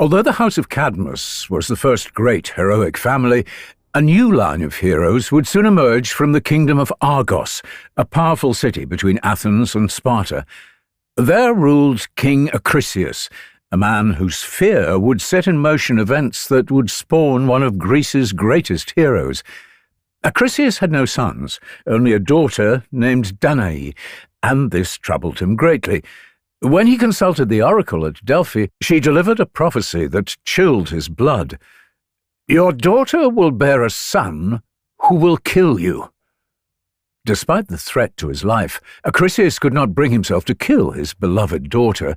Although the House of Cadmus was the first great heroic family, a new line of heroes would soon emerge from the kingdom of Argos, a powerful city between Athens and Sparta. There ruled King Acrisius, a man whose fear would set in motion events that would spawn one of Greece's greatest heroes. Acrisius had no sons, only a daughter named Danae, and this troubled him greatly. When he consulted the oracle at Delphi, she delivered a prophecy that chilled his blood. "Your daughter will bear a son who will kill you." Despite the threat to his life, Acrisius could not bring himself to kill his beloved daughter,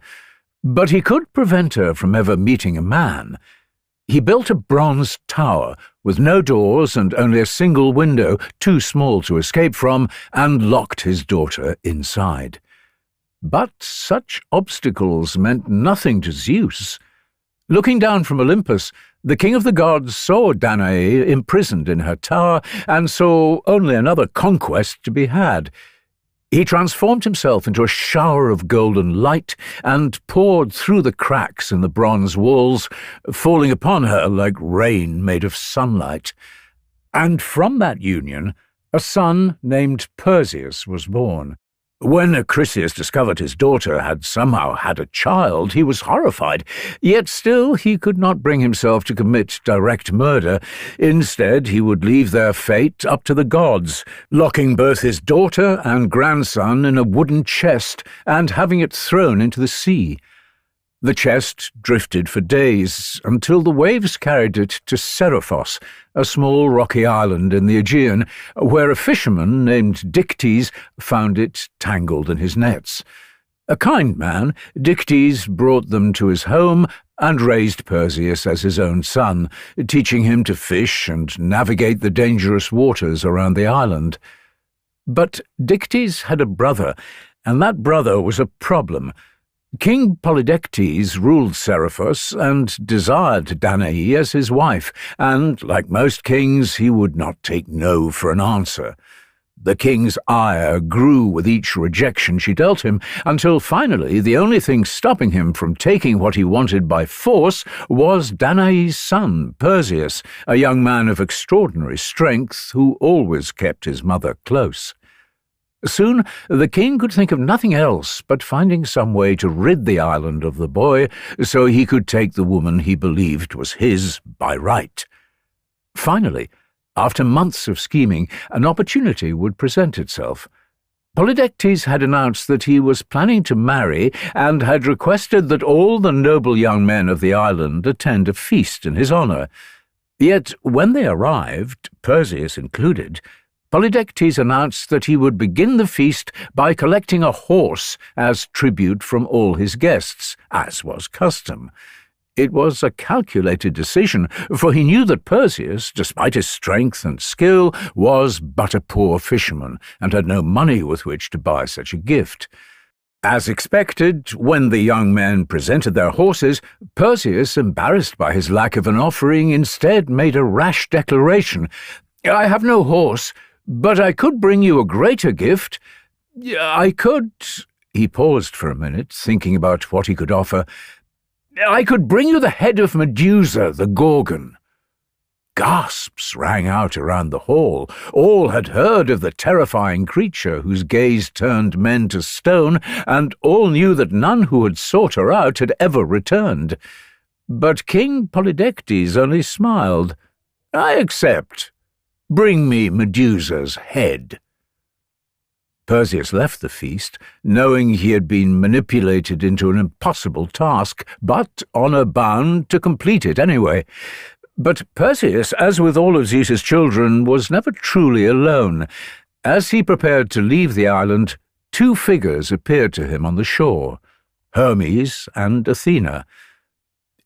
but he could prevent her from ever meeting a man. He built a bronze tower with no doors and only a single window, too small to escape from, and locked his daughter inside. But such obstacles meant nothing to Zeus. Looking down from Olympus, the king of the gods saw Danae imprisoned in her tower and saw only another conquest to be had. He transformed himself into a shower of golden light and poured through the cracks in the bronze walls, falling upon her like rain made of sunlight. And from that union, a son named Perseus was born. When Acrisius discovered his daughter had somehow had a child, he was horrified, yet still he could not bring himself to commit direct murder. Instead, he would leave their fate up to the gods, locking both his daughter and grandson in a wooden chest and having it thrown into the sea. The chest drifted for days until the waves carried it to Seriphos, a small rocky island in the Aegean, where a fisherman named Dictys found it tangled in his nets. A kind man, Dictys brought them to his home and raised Perseus as his own son, teaching him to fish and navigate the dangerous waters around the island. But Dictys had a brother, and that brother was a problem. King Polydectes ruled Seriphos and desired Danae as his wife, and, like most kings, he would not take no for an answer. The king's ire grew with each rejection she dealt him, until finally the only thing stopping him from taking what he wanted by force was Danae's son, Perseus, a young man of extraordinary strength who always kept his mother close. Soon the king could think of nothing else but finding some way to rid the island of the boy so he could take the woman he believed was his by right. Finally, after months of scheming, an opportunity would present itself. Polydectes had announced that he was planning to marry and had requested that all the noble young men of the island attend a feast in his honor. Yet when they arrived, Perseus included, Polydectes announced that he would begin the feast by collecting a horse as tribute from all his guests, as was custom. It was a calculated decision, for he knew that Perseus, despite his strength and skill, was but a poor fisherman, and had no money with which to buy such a gift. As expected, when the young men presented their horses, Perseus, embarrassed by his lack of an offering, instead made a rash declaration. "I have no horse, but I could bring you a greater gift. I could—" He paused for a minute, thinking about what he could offer. "I could bring you the head of Medusa, the Gorgon." Gasps rang out around the hall. All had heard of the terrifying creature whose gaze turned men to stone, and all knew that none who had sought her out had ever returned. But King Polydectes only smiled. "I accept. Bring me Medusa's head." Perseus left the feast, knowing he had been manipulated into an impossible task, but honor-bound to complete it anyway. But Perseus, as with all of Zeus's children, was never truly alone. As he prepared to leave the island, two figures appeared to him on the shore, Hermes and Athena.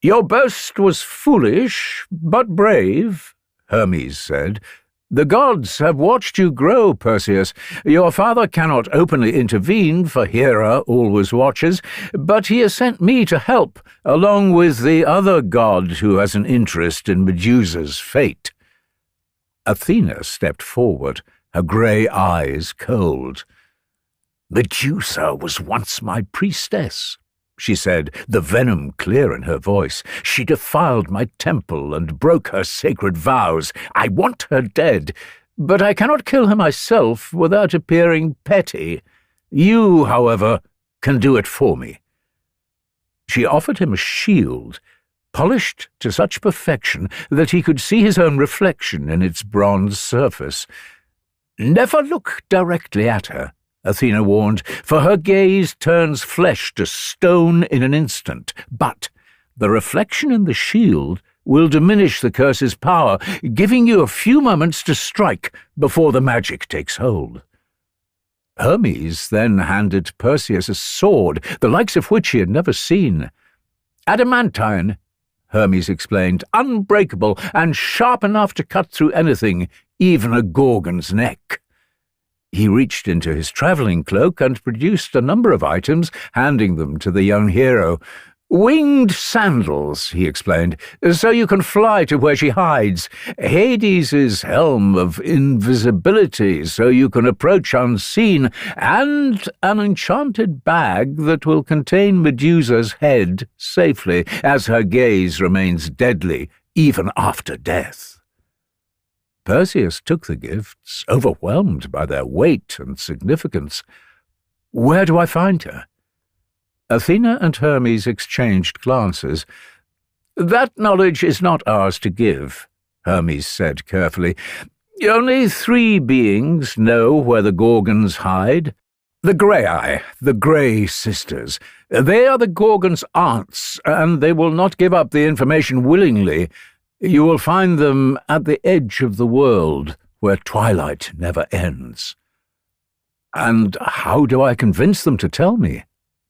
"Your boast was foolish, but brave," Hermes said. "The gods have watched you grow, Perseus. Your father cannot openly intervene, for Hera always watches, but he has sent me to help, along with the other god who has an interest in Medusa's fate." Athena stepped forward, her grey eyes cold. "Medusa was once my priestess. she said, the venom clear in her voice. She defiled my temple and broke her sacred vows. I want her dead, but I cannot kill her myself without appearing petty. You, however, can do it for me." She offered him a shield, polished to such perfection that he could see his own reflection in its bronze surface. "Never look directly at her," Athena warned, "for her gaze turns flesh to stone in an instant. But the reflection in the shield will diminish the curse's power, giving you a few moments to strike before the magic takes hold." Hermes then handed Perseus a sword, the likes of which he had never seen. "Adamantine," Hermes explained, "unbreakable and sharp enough to cut through anything, even a Gorgon's neck." He reached into his travelling cloak and produced a number of items, handing them to the young hero. "Winged sandals," he explained, "so you can fly to where she hides. Hades' helm of invisibility, so you can approach unseen, and an enchanted bag that will contain Medusa's head safely, as her gaze remains deadly even after death." Perseus took the gifts, overwhelmed by their weight and significance. "Where do I find her?" Athena and Hermes exchanged glances. "That knowledge is not ours to give," Hermes said carefully. "Only 3 beings know where the Gorgons hide. The Grey, the Grey Sisters. They are the Gorgons' aunts, and they will not give up the information willingly. You will find them at the edge of the world, where twilight never ends." "And how do I convince them to tell me?"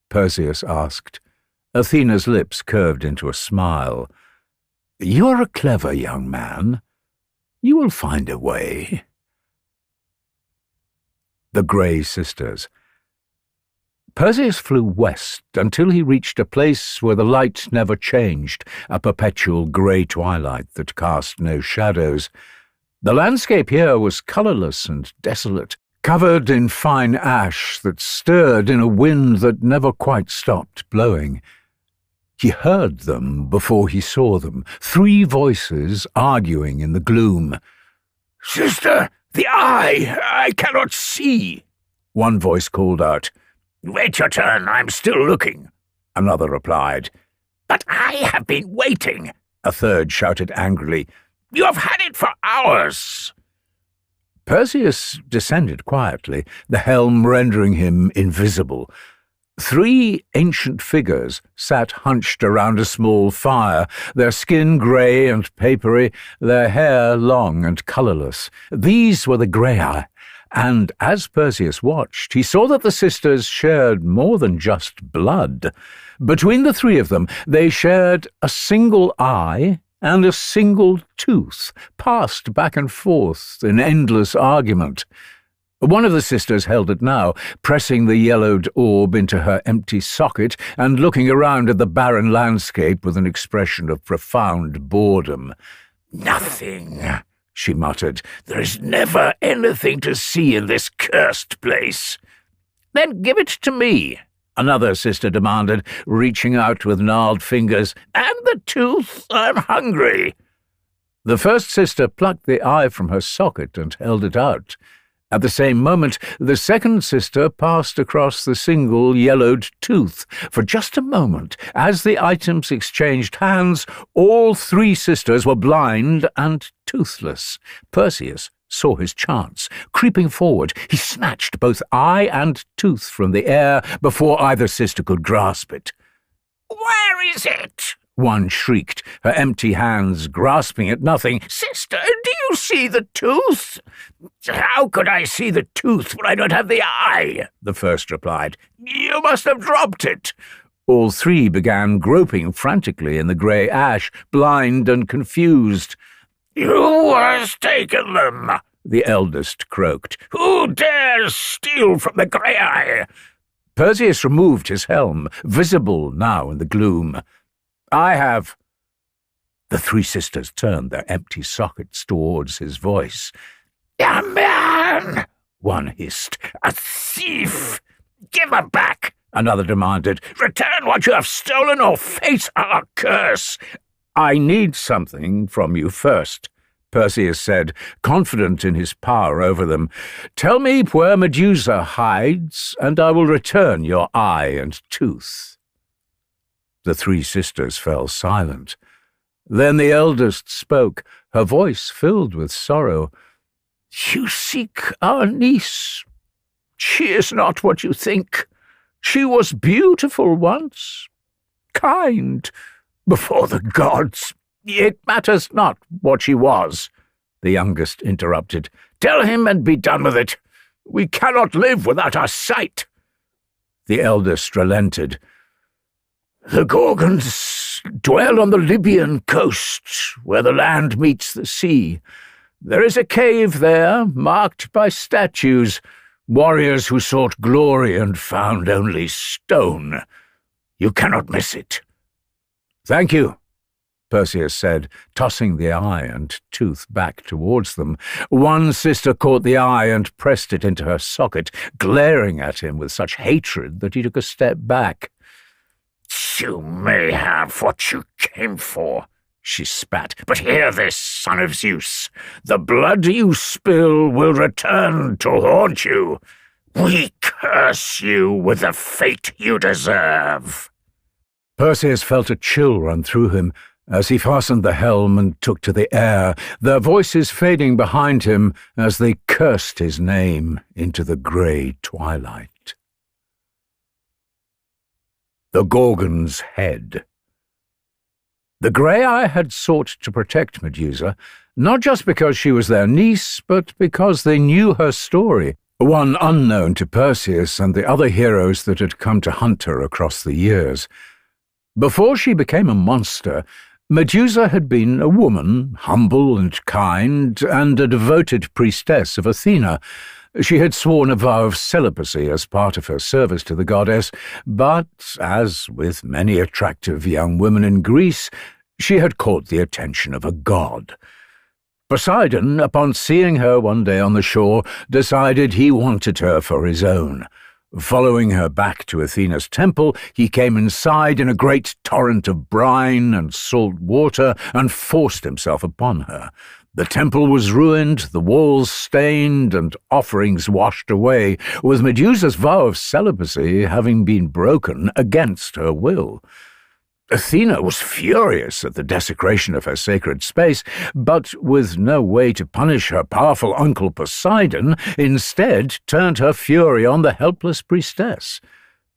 Perseus asked. Athena's lips curved into a smile. "You are a clever young man. You will find a way." The Grey Sisters. Perseus flew west until he reached a place where the light never changed, a perpetual grey twilight that cast no shadows. The landscape here was colourless and desolate, covered in fine ash that stirred in a wind that never quite stopped blowing. He heard them before he saw them, 3 voices arguing in the gloom. "Sister, the eye! I cannot see!" one voice called out. "Wait your turn, I'm still looking," another replied. "But I have been waiting," a third shouted angrily. "You have had it for hours." Perseus descended quietly, the helm rendering him invisible. 3 ancient figures sat hunched around a small fire, their skin grey and papery, their hair long and colourless. These were the Grei, and as Perseus watched, he saw that the sisters shared more than just blood. Between the 3 of them, they shared a single eye and a single tooth, passed back and forth in endless argument. One of the sisters held it now, pressing the yellowed orb into her empty socket and looking around at the barren landscape with an expression of profound boredom. "Nothing," she muttered. "There is never anything to see in this cursed place." "Then give it to me," another sister demanded, reaching out with gnarled fingers. "And the tooth, I'm hungry." The first sister plucked the eye from her socket and held it out. At the same moment, the second sister passed across the single yellowed tooth. For just a moment, as the items exchanged hands, all 3 sisters were blind and toothless. Perseus saw his chance. Creeping forward, he snatched both eye and tooth from the air before either sister could grasp it. "Where is it?" one shrieked, her empty hands grasping at nothing. "Sister, do you see the tooth?" "How could I see the tooth when I don't have the eye?" the first replied. "You must have dropped it." All 3 began groping frantically in the grey ash, blind and confused. "Who has taken them?" the eldest croaked. "Who dares steal from the Grei?" Perseus removed his helm, visible now in the gloom. "I have." The 3 sisters turned their empty sockets towards his voice. "A man!" one hissed. "A thief! Give them back!" another demanded. "Return what you have stolen or face our curse." "I need something from you first," Perseus said, confident in his power over them. "Tell me where Medusa hides, and I will return your eye and tooth." The three sisters fell silent. Then the eldest spoke, her voice filled with sorrow. "You seek our niece. She is not what you think. She was beautiful once, kind, before the gods. It matters not what she was," the youngest interrupted. "Tell him and be done with it. We cannot live without our sight." The eldest relented. "The Gorgons dwell on the Libyan coast, where the land meets the sea. There is a cave there, marked by statues, warriors who sought glory and found only stone. You cannot miss it." "Thank you," Perseus said, tossing the eye and tooth back towards them. One sister caught the eye and pressed it into her socket, glaring at him with such hatred that he took a step back. "You may have what you came for," she spat, "but hear this, son of Zeus. The blood you spill will return to haunt you. We curse you with the fate you deserve." Perseus felt a chill run through him as he fastened the helm and took to the air, their voices fading behind him as they cursed his name into the grey twilight. The Gorgon's Head. The Grey-Eye had sought to protect Medusa, not just because she was their niece, but because they knew her story, one unknown to Perseus and the other heroes that had come to hunt her across the years. Before she became a monster, Medusa had been a woman, humble and kind, and a devoted priestess of Athena. She had sworn a vow of celibacy as part of her service to the goddess, but, as with many attractive young women in Greece, she had caught the attention of a god. Poseidon, upon seeing her one day on the shore, decided he wanted her for his own. Following her back to Athena's temple, he came inside in a great torrent of brine and salt water and forced himself upon her. The temple was ruined, the walls stained, and offerings washed away, with Medusa's vow of celibacy having been broken against her will. Athena was furious at the desecration of her sacred space, but with no way to punish her powerful uncle Poseidon, instead turned her fury on the helpless priestess.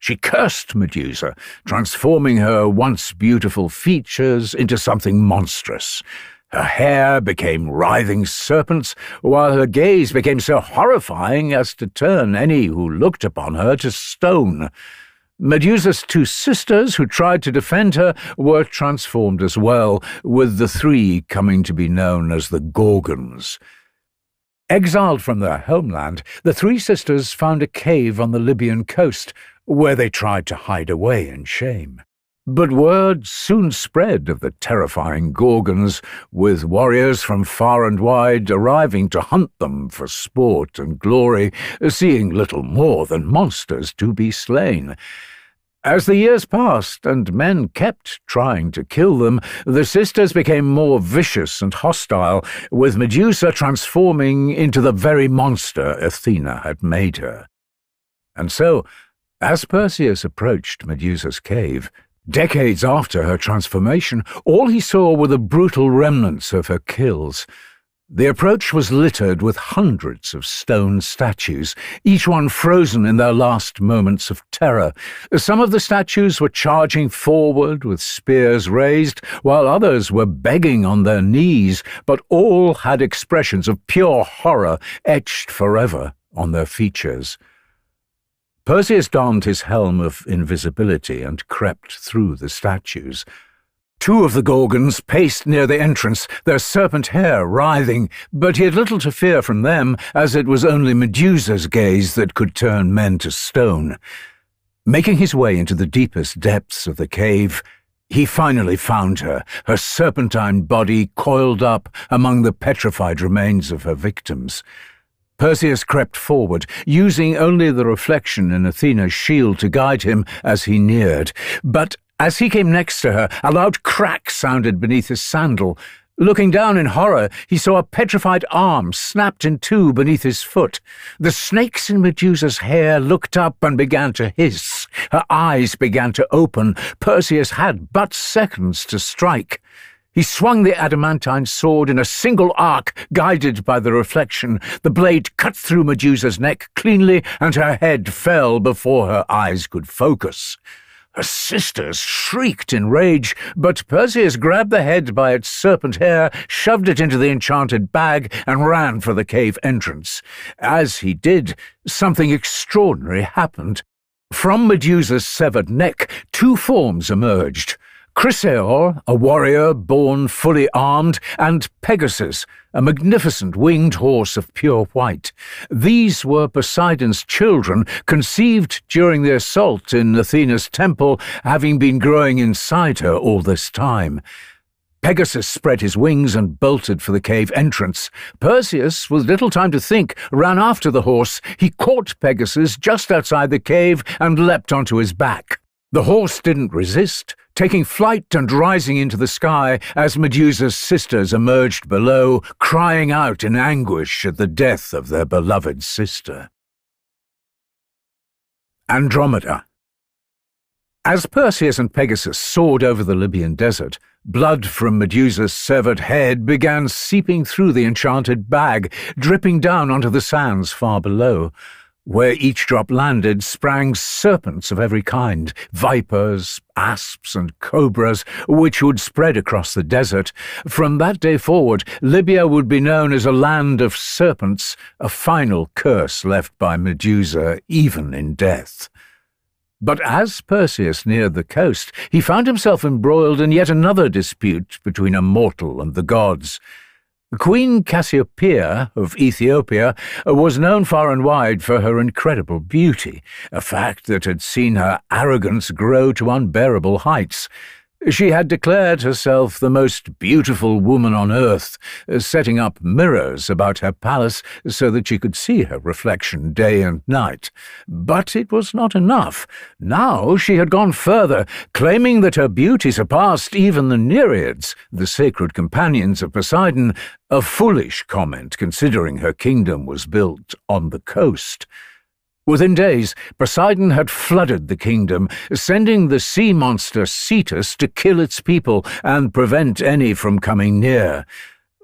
She cursed Medusa, transforming her once beautiful features into something monstrous. Her hair became writhing serpents, while her gaze became so horrifying as to turn any who looked upon her to stone. Medusa's two sisters, who tried to defend her, were transformed as well, with the three coming to be known as the Gorgons. Exiled from their homeland, the three sisters found a cave on the Libyan coast, where they tried to hide away in shame. But word soon spread of the terrifying Gorgons, with warriors from far and wide arriving to hunt them for sport and glory, seeing little more than monsters to be slain. As the years passed and men kept trying to kill them, the sisters became more vicious and hostile, with Medusa transforming into the very monster Athena had made her. And so, as Perseus approached Medusa's cave, decades after her transformation, all he saw were the brutal remnants of her kills. The approach was littered with hundreds of stone statues, each one frozen in their last moments of terror. Some of the statues were charging forward with spears raised, while others were begging on their knees, but all had expressions of pure horror etched forever on their features. Perseus donned his helm of invisibility and crept through the statues. Two of the Gorgons paced near the entrance, their serpent hair writhing, but he had little to fear from them, as it was only Medusa's gaze that could turn men to stone. Making his way into the deepest depths of the cave, he finally found her, her serpentine body coiled up among the petrified remains of her victims. Perseus crept forward, using only the reflection in Athena's shield to guide him as he neared. But as he came next to her, a loud crack sounded beneath his sandal. Looking down in horror, he saw a petrified arm snapped in two beneath his foot. The snakes in Medusa's hair looked up and began to hiss. Her eyes began to open. Perseus had but seconds to strike. He swung the adamantine sword in a single arc, guided by the reflection. The blade cut through Medusa's neck cleanly, and her head fell before her eyes could focus. Her sisters shrieked in rage, but Perseus grabbed the head by its serpent hair, shoved it into the enchanted bag, and ran for the cave entrance. As he did, something extraordinary happened. From Medusa's severed neck, two forms emerged. Chrysaor, a warrior born fully armed, and Pegasus, a magnificent winged horse of pure white. These were Poseidon's children, conceived during the assault in Athena's temple, having been growing inside her all this time. Pegasus spread his wings and bolted for the cave entrance. Perseus, with little time to think, ran after the horse. He caught Pegasus just outside the cave and leapt onto his back. The horse didn't resist, taking flight and rising into the sky as Medusa's sisters emerged below, crying out in anguish at the death of their beloved sister. Andromeda. As Perseus and Pegasus soared over the Libyan desert, blood from Medusa's severed head began seeping through the enchanted bag, dripping down onto the sands far below. Where each drop landed sprang serpents of every kind, vipers, asps, and cobras, which would spread across the desert. From that day forward, Libya would be known as a land of serpents, a final curse left by Medusa, even in death. But as Perseus neared the coast, he found himself embroiled in yet another dispute between a mortal and the gods. Queen Cassiopeia of Ethiopia was known far and wide for her incredible beauty, a fact that had seen her arrogance grow to unbearable heights. She had declared herself the most beautiful woman on earth, setting up mirrors about her palace so that she could see her reflection day and night. But it was not enough. Now she had gone further, claiming that her beauty surpassed even the Nereids, the sacred companions of Poseidon, a foolish comment considering her kingdom was built on the coast. Within days, Poseidon had flooded the kingdom, sending the sea monster Cetus to kill its people and prevent any from coming near.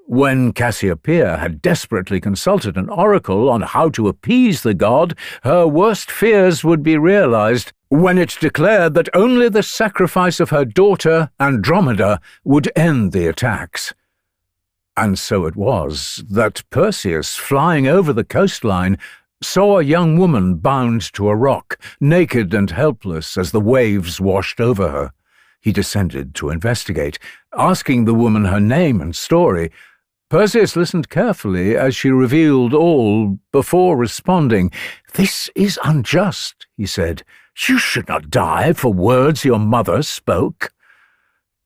When Cassiopeia had desperately consulted an oracle on how to appease the god, her worst fears would be realized when it declared that only the sacrifice of her daughter, Andromeda, would end the attacks. And so it was that Perseus, flying over the coastline, saw a young woman bound to a rock, naked and helpless as the waves washed over her. He descended to investigate, asking the woman her name and story. Perseus listened carefully as she revealed all before responding. "This is unjust," he said. "You should not die for words your mother spoke."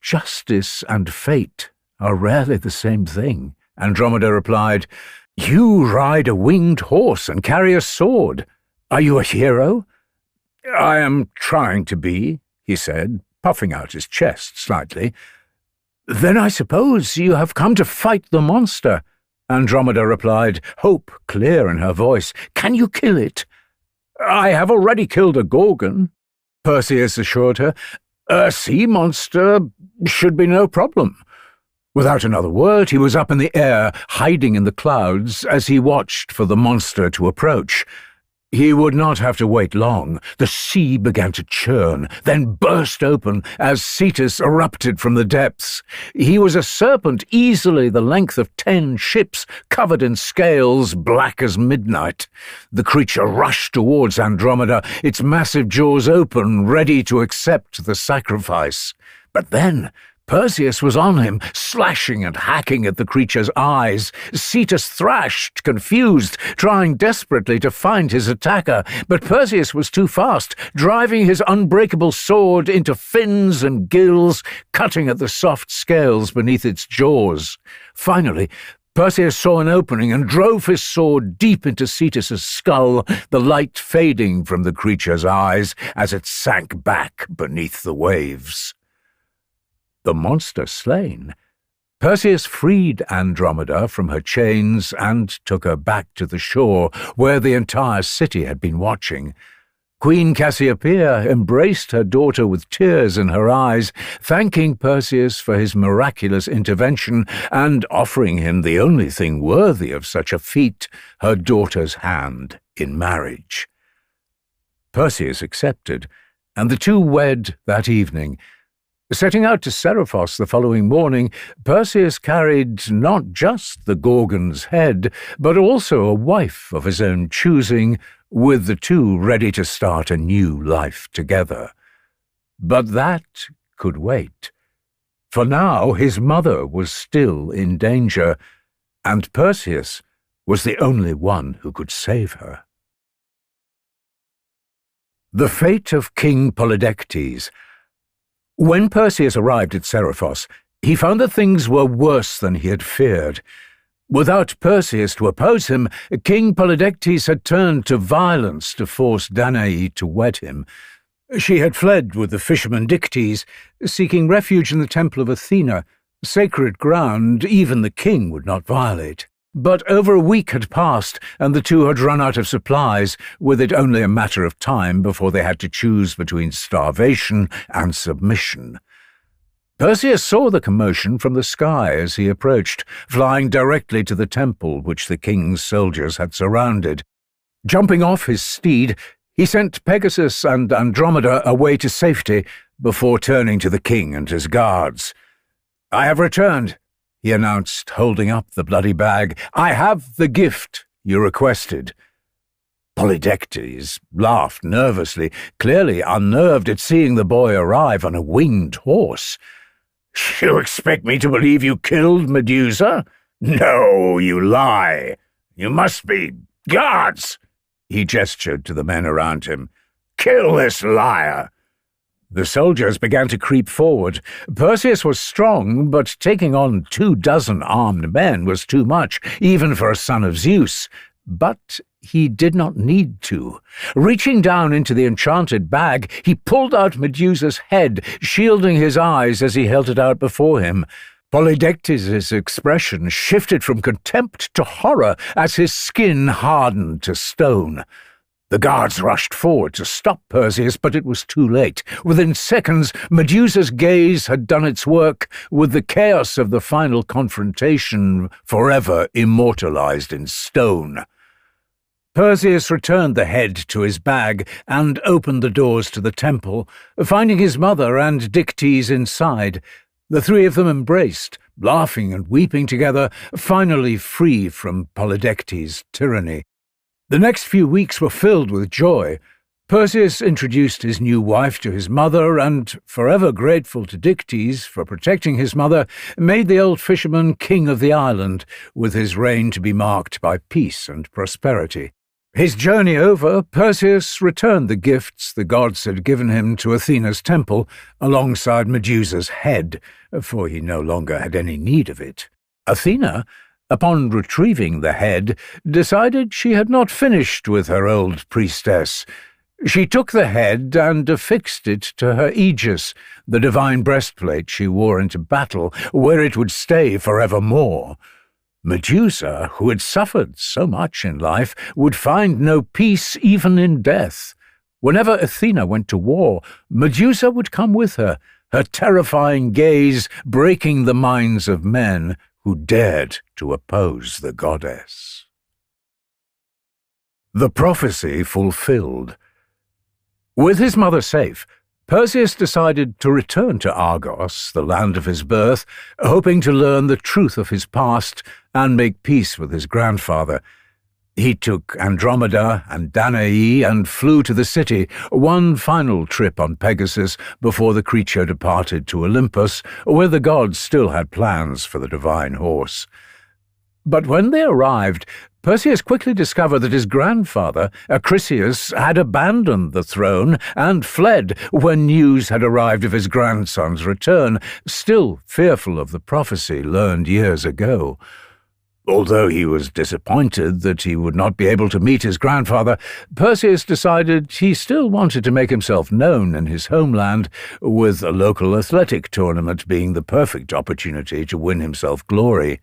"Justice and fate are rarely the same thing," Andromeda replied. "You ride a winged horse and carry a sword. Are you a hero?" "I am trying to be," he said, puffing out his chest slightly. "Then I suppose you have come to fight the monster," Andromeda replied, hope clear in her voice. "Can you kill it?" "I have already killed a Gorgon," Perseus assured her. "A sea monster should be no problem." Without another word, he was up in the air, hiding in the clouds as he watched for the monster to approach. He would not have to wait long. The sea began to churn, then burst open as Cetus erupted from the depths. He was a serpent easily the length of 10 ships, covered in scales black as midnight. The creature rushed towards Andromeda, its massive jaws open, ready to accept the sacrifice. But then Perseus was on him, slashing and hacking at the creature's eyes. Cetus thrashed, confused, trying desperately to find his attacker, but Perseus was too fast, driving his unbreakable sword into fins and gills, cutting at the soft scales beneath its jaws. Finally, Perseus saw an opening and drove his sword deep into Cetus's skull, the light fading from the creature's eyes as it sank back beneath the waves. The monster slain, Perseus freed Andromeda from her chains and took her back to the shore, where the entire city had been watching. Queen Cassiopeia embraced her daughter with tears in her eyes, thanking Perseus for his miraculous intervention and offering him the only thing worthy of such a feat, her daughter's hand in marriage. Perseus accepted, and the two wed that evening. Setting out to Seriphos the following morning, Perseus carried not just the Gorgon's head, but also a wife of his own choosing, with the two ready to start a new life together. But that could wait. For now his mother was still in danger, and Perseus was the only one who could save her. The fate of King Polydectes. When Perseus arrived at Seriphos, he found that things were worse than he had feared. Without Perseus to oppose him, King Polydectes had turned to violence to force Danae to wed him. She had fled with the fisherman Dictys, seeking refuge in the temple of Athena, sacred ground even the king would not violate. But over a week had passed, and the two had run out of supplies, with it only a matter of time before they had to choose between starvation and submission. Perseus saw the commotion from the sky as he approached, flying directly to the temple which the king's soldiers had surrounded. Jumping off his steed, he sent Pegasus and Andromeda away to safety before turning to the king and his guards. "I have returned," he announced, holding up the bloody bag. "I have the gift you requested." Polydectes laughed nervously, clearly unnerved at seeing the boy arrive on a winged horse. "You expect me to believe you killed Medusa? No, you lie. You must be guards." He gestured to the men around him. "Kill this liar." The soldiers began to creep forward. Perseus was strong, but taking on 24 armed men was too much, even for a son of Zeus. But he did not need to. Reaching down into the enchanted bag, he pulled out Medusa's head, shielding his eyes as he held it out before him. Polydectes' expression shifted from contempt to horror as his skin hardened to stone. The guards rushed forward to stop Perseus, but it was too late. Within seconds, Medusa's gaze had done its work, with the chaos of the final confrontation forever immortalized in stone. Perseus returned the head to his bag and opened the doors to the temple, finding his mother and Dictys inside. The three of them embraced, laughing and weeping together, finally free from Polydectes' tyranny. The next few weeks were filled with joy. Perseus introduced his new wife to his mother and, forever grateful to Dictys for protecting his mother, made the old fisherman king of the island, with his reign to be marked by peace and prosperity. His journey over, Perseus returned the gifts the gods had given him to Athena's temple, alongside Medusa's head, for he no longer had any need of it. Athena, upon retrieving the head, decided she had not finished with her old priestess. She took the head and affixed it to her aegis, the divine breastplate she wore into battle, where it would stay forevermore. Medusa, who had suffered so much in life, would find no peace even in death. Whenever Athena went to war, Medusa would come with her, her terrifying gaze breaking the minds of men who dared to oppose the goddess. The prophecy fulfilled. With his mother safe, Perseus decided to return to Argos, the land of his birth, hoping to learn the truth of his past and make peace with his grandfather. He took Andromeda and Danae and flew to the city, one final trip on Pegasus before the creature departed to Olympus, where the gods still had plans for the divine horse. But when they arrived, Perseus quickly discovered that his grandfather, Acrisius, had abandoned the throne and fled when news had arrived of his grandson's return, still fearful of the prophecy learned years ago. Although he was disappointed that he would not be able to meet his grandfather, Perseus decided he still wanted to make himself known in his homeland, with a local athletic tournament being the perfect opportunity to win himself glory.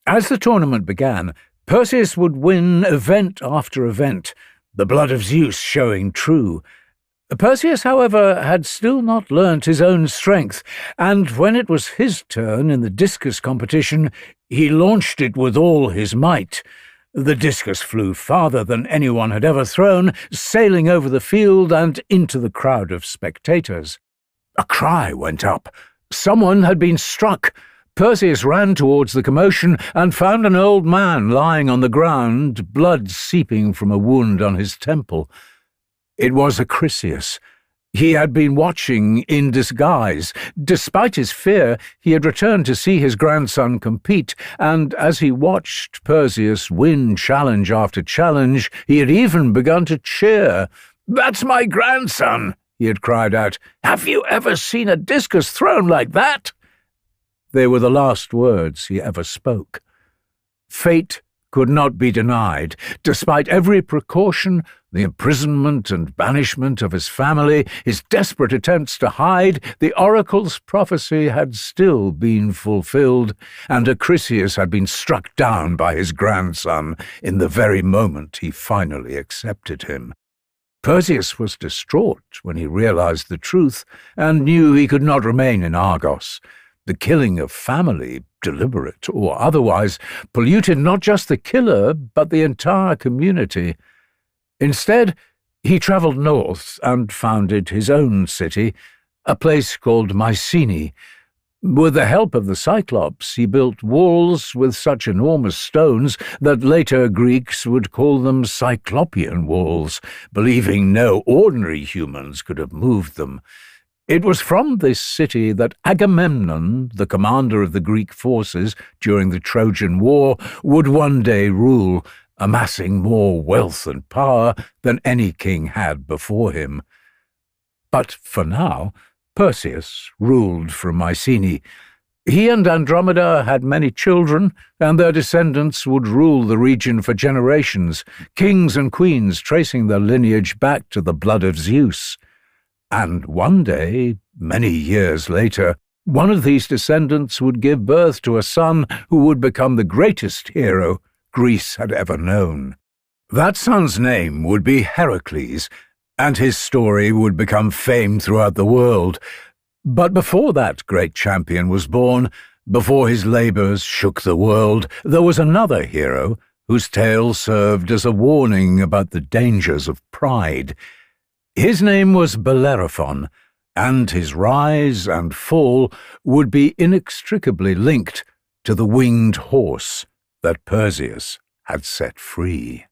As the tournament began, Perseus would win event after event, the blood of Zeus showing true. Perseus, however, had still not learnt his own strength, and when it was his turn in the discus competition, he launched it with all his might. The discus flew farther than anyone had ever thrown, sailing over the field and into the crowd of spectators. A cry went up. Someone had been struck. Perseus ran towards the commotion and found an old man lying on the ground, blood seeping from a wound on his temple. It was Acrisius. He had been watching in disguise. Despite his fear, he had returned to see his grandson compete, and as he watched Perseus win challenge after challenge, he had even begun to cheer. "That's my grandson!" he had cried out. "Have you ever seen a discus thrown like that?" They were the last words he ever spoke. Fate could not be denied. Despite every precaution, the imprisonment and banishment of his family, his desperate attempts to hide, the oracle's prophecy had still been fulfilled, and Acrisius had been struck down by his grandson in the very moment he finally accepted him. Perseus was distraught when he realized the truth and knew he could not remain in Argos. The killing of family, deliberate or otherwise, polluted not just the killer, but the entire community. Instead, he travelled north and founded his own city, a place called Mycenae. With the help of the Cyclops, he built walls with such enormous stones that later Greeks would call them Cyclopean walls, believing no ordinary humans could have moved them. It was from this city that Agamemnon, the commander of the Greek forces during the Trojan War, would one day rule, amassing more wealth and power than any king had before him. But for now, Perseus ruled from Mycenae. He and Andromeda had many children, and their descendants would rule the region for generations, kings and queens tracing their lineage back to the blood of Zeus. And one day, many years later, one of these descendants would give birth to a son who would become the greatest hero Greece had ever known. That son's name would be Heracles, and his story would become famed throughout the world. But before that great champion was born, before his labours shook the world, there was another hero whose tale served as a warning about the dangers of pride. His name was Bellerophon, and his rise and fall would be inextricably linked to the winged horse that Perseus had set free.